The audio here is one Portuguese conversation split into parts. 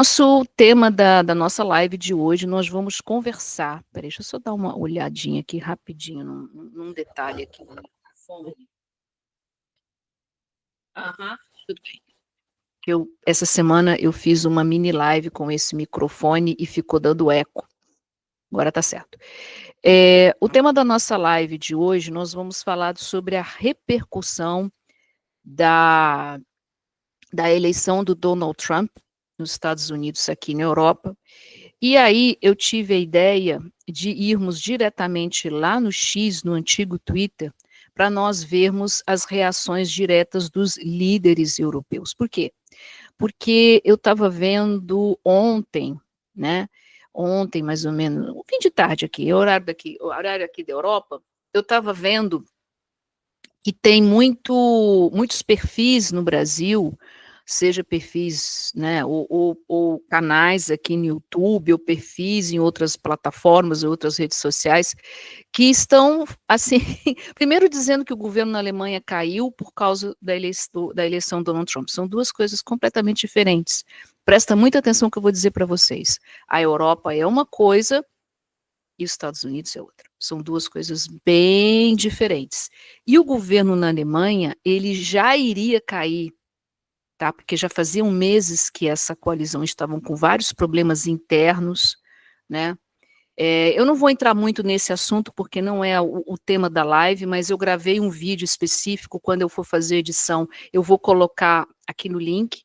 Nosso tema da nossa live de hoje, nós vamos conversar. Espera aí, deixa eu só dar uma olhadinha aqui rapidinho num detalhe aqui do microfone. Aham, tudo bem. Essa semana eu fiz uma mini live com esse microfone e ficou dando eco. Agora tá certo. O tema da nossa live de hoje, nós vamos falar sobre a repercussão da, da eleição do Donald Trump nos Estados Unidos, aqui na Europa. E aí eu tive a ideia de irmos diretamente lá no X, no antigo Twitter, para nós vermos as reações diretas dos líderes europeus. Por quê? Porque eu estava vendo ontem, né? Ontem, mais ou menos, o fim de tarde aqui, o horário aqui da Europa, eu estava vendo que tem muitos perfis no Brasil, seja perfis, né, ou canais aqui no YouTube, ou perfis em outras plataformas, ou outras redes sociais, que estão, assim, primeiro dizendo que o governo na Alemanha caiu por causa da eleição do Donald Trump. São duas coisas completamente diferentes. Presta muita atenção no que eu vou dizer para vocês. A Europa é uma coisa, e os Estados Unidos é outra. São duas coisas bem diferentes. E o governo na Alemanha, ele já iria cair, tá? Porque já faziam meses que essa coalizão estavam com vários problemas internos, né? Eu não vou entrar muito nesse assunto, porque não é o tema da live, mas eu gravei um vídeo específico, quando eu for fazer edição, eu vou colocar aqui no link.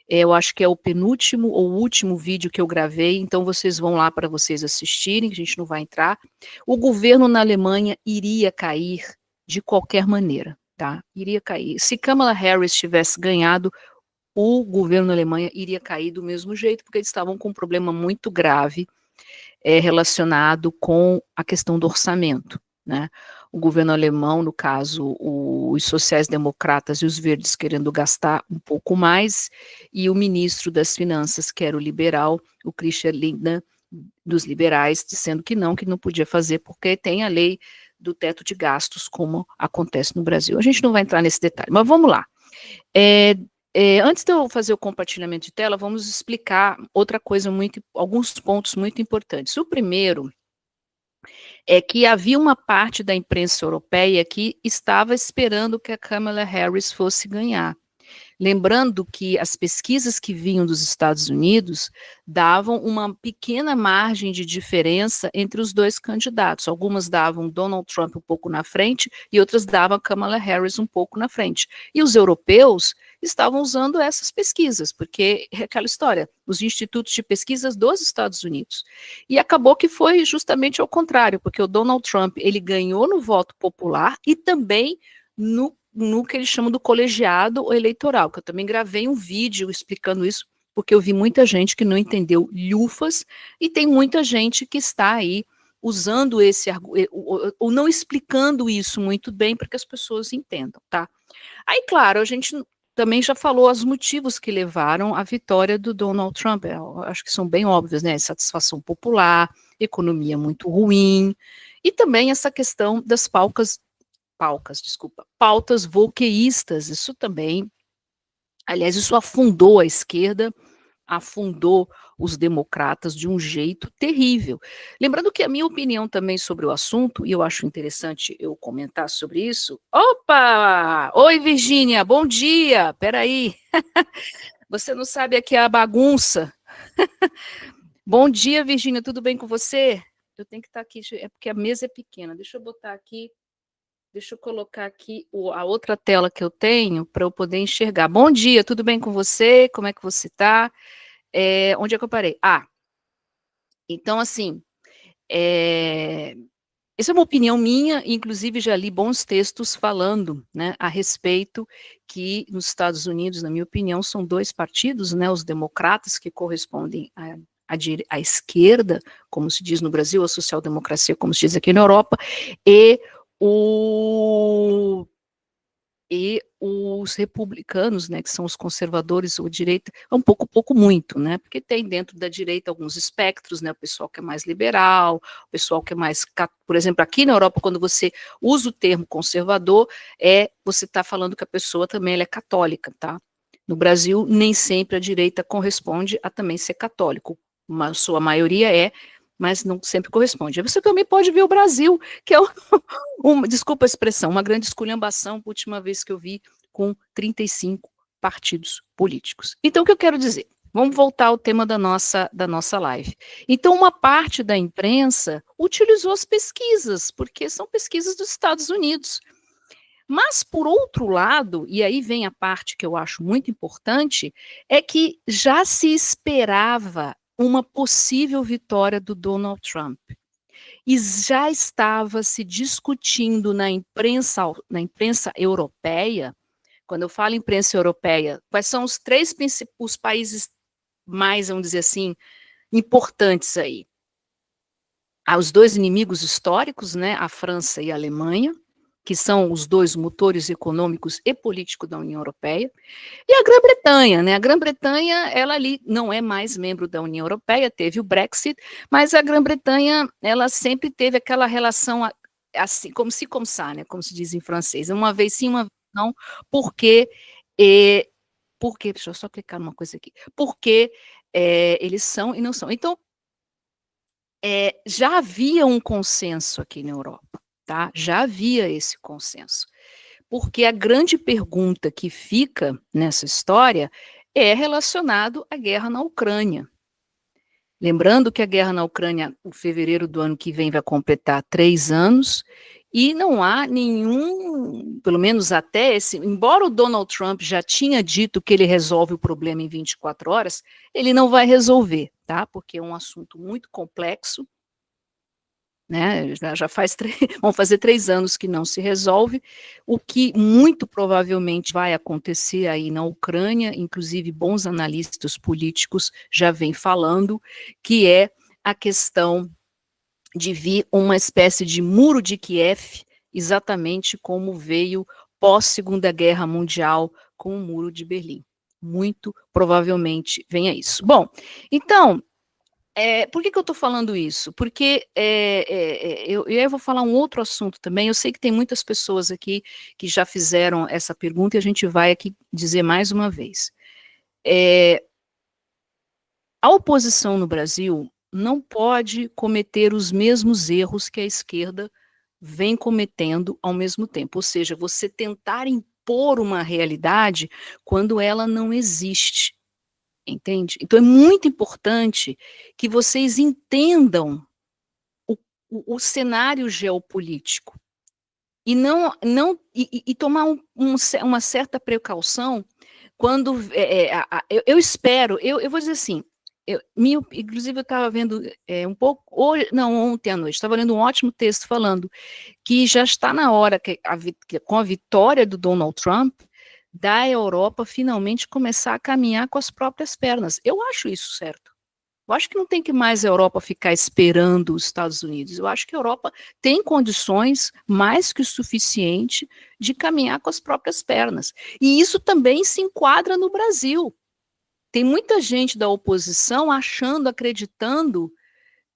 Eu acho que é o penúltimo ou último vídeo que eu gravei, então vocês vão lá para vocês assistirem, a gente não vai entrar. O governo na Alemanha iria cair de qualquer maneira, tá? Iria cair. Se Kamala Harris tivesse ganhado, o governo na Alemanha iria cair do mesmo jeito, porque eles estavam com um problema muito grave relacionado com a questão do orçamento, né? O governo alemão, no caso, os sociais-democratas e os verdes querendo gastar um pouco mais, e o ministro das Finanças, que era o liberal, o Christian Lindner, dos liberais, dizendo que não podia fazer, porque tem a lei do teto de gastos, como acontece no Brasil. A gente não vai entrar nesse detalhe, mas vamos lá. Antes de eu fazer o compartilhamento de tela, vamos explicar outra coisa alguns pontos muito importantes. O primeiro é que havia uma parte da imprensa europeia que estava esperando que a Kamala Harris fosse ganhar. Lembrando que as pesquisas que vinham dos Estados Unidos davam uma pequena margem de diferença entre os dois candidatos. Algumas davam Donald Trump um pouco na frente e outras davam Kamala Harris um pouco na frente. E os europeus estavam usando essas pesquisas, porque é aquela história, os institutos de pesquisas dos Estados Unidos. E acabou que foi justamente ao contrário, porque o Donald Trump, ele ganhou no voto popular e também no que eles chamam do colegiado eleitoral, que eu também gravei um vídeo explicando isso, porque eu vi muita gente que não entendeu lufas, e tem muita gente que está aí usando ou não explicando isso muito bem para que as pessoas entendam, tá? Aí, claro, a gente também já falou os motivos que levaram à vitória do Donald Trump, eu acho que são bem óbvios, né? Satisfação popular, economia muito ruim, e também essa questão das pautas volqueístas, isso também, aliás, isso afundou a esquerda, afundou os democratas de um jeito terrível. Lembrando que a minha opinião também sobre o assunto, e eu acho interessante eu comentar sobre isso. Opa! Oi, Virgínia, bom dia! Peraí, você não sabe aqui a bagunça. Bom dia, Virgínia, tudo bem com você? Eu tenho que estar aqui, é porque a mesa é pequena, deixa eu botar aqui. Deixa eu colocar aqui a outra tela que eu tenho para eu poder enxergar. Bom dia, tudo bem com você? Como é que você está? Onde é que eu parei? Então, assim, essa é uma opinião minha, inclusive já li bons textos falando, né, a respeito que nos Estados Unidos, na minha opinião, são dois partidos, né, os democratas, que correspondem à esquerda, como se diz no Brasil, a social-democracia, como se diz aqui na Europa, e o e os republicanos, né, que são os conservadores ou direita, é um pouco muito, né, porque tem dentro da direita alguns espectros, né, o pessoal que é mais liberal, o pessoal que é mais, por exemplo, aqui na Europa, quando você usa o termo conservador, você está falando que a pessoa também ela é católica, tá? No Brasil, nem sempre a direita corresponde a também ser católico. Sua maioria é, mas não sempre corresponde. Você também pode ver o Brasil, que é desculpa a expressão, uma grande esculhambação, a última vez que eu vi, com 35 partidos políticos. Então, o que eu quero dizer? Vamos voltar ao tema da nossa live. Então, uma parte da imprensa utilizou as pesquisas, porque são pesquisas dos Estados Unidos. Mas, por outro lado, e aí vem a parte que eu acho muito importante, é que já se esperava uma possível vitória do Donald Trump. E já estava se discutindo na imprensa europeia. Quando eu falo imprensa europeia, quais são os países mais, vamos dizer assim, importantes aí? Há os dois inimigos históricos, né, a França e a Alemanha, que são os dois motores econômicos e políticos da União Europeia, e a Grã-Bretanha, né? A Grã-Bretanha, ela ali não é mais membro da União Europeia, teve o Brexit, mas a Grã-Bretanha, ela sempre teve aquela relação assim, como se começar, né? Como se diz em francês, uma vez sim, uma vez não, porque deixa eu só clicar numa coisa aqui, porque eles são e não são. Então, já havia um consenso aqui na Europa, tá? Já havia esse consenso. Porque a grande pergunta que fica nessa história é relacionado à guerra na Ucrânia. Lembrando que a guerra na Ucrânia, em fevereiro do ano que vem, vai completar 3 anos, e não há nenhum, pelo menos até esse, embora o Donald Trump já tinha dito que ele resolve o problema em 24 horas, ele não vai resolver, tá? Porque é um assunto muito complexo, né? Já faz vão fazer 3 anos que não se resolve, o que muito provavelmente vai acontecer aí na Ucrânia, inclusive bons analistas políticos já vêm falando, que é a questão de vir uma espécie de muro de Kiev, exatamente como veio pós-Segunda Guerra Mundial com o Muro de Berlim. Muito provavelmente venha isso. Bom, então, por que eu estou falando isso? Porque eu vou falar um outro assunto também. Eu sei que tem muitas pessoas aqui que já fizeram essa pergunta e a gente vai aqui dizer mais uma vez. A oposição no Brasil não pode cometer os mesmos erros que a esquerda vem cometendo ao mesmo tempo. Ou seja, você tentar impor uma realidade quando ela não existe. Entende? Então é muito importante que vocês entendam o cenário geopolítico e não tomar uma certa precaução quando eu espero, eu vou dizer assim, inclusive eu estava vendo um pouco, ontem à noite, estava lendo um ótimo texto falando que já está na hora, com a vitória do Donald Trump, da Europa finalmente começar a caminhar com as próprias pernas. Eu acho isso certo. Eu acho que não tem que mais a Europa ficar esperando os Estados Unidos. Eu acho que a Europa tem condições mais que o suficiente de caminhar com as próprias pernas. E isso também se enquadra no Brasil. Tem muita gente da oposição achando, acreditando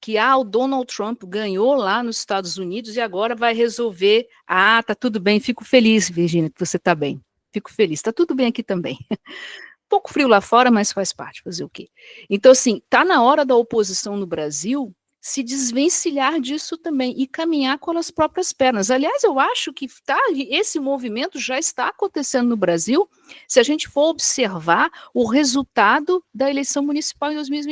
que o Donald Trump ganhou lá nos Estados Unidos e agora vai resolver. Tá tudo bem, fico feliz, Virgínia, que você está bem. Fico feliz, está tudo bem aqui também. Pouco frio lá fora, mas faz parte, fazer o quê? Então, assim, está na hora da oposição no Brasil se desvencilhar disso também e caminhar com as próprias pernas. Aliás, eu acho que esse movimento já está acontecendo no Brasil, se a gente for observar o resultado da eleição municipal em 2020.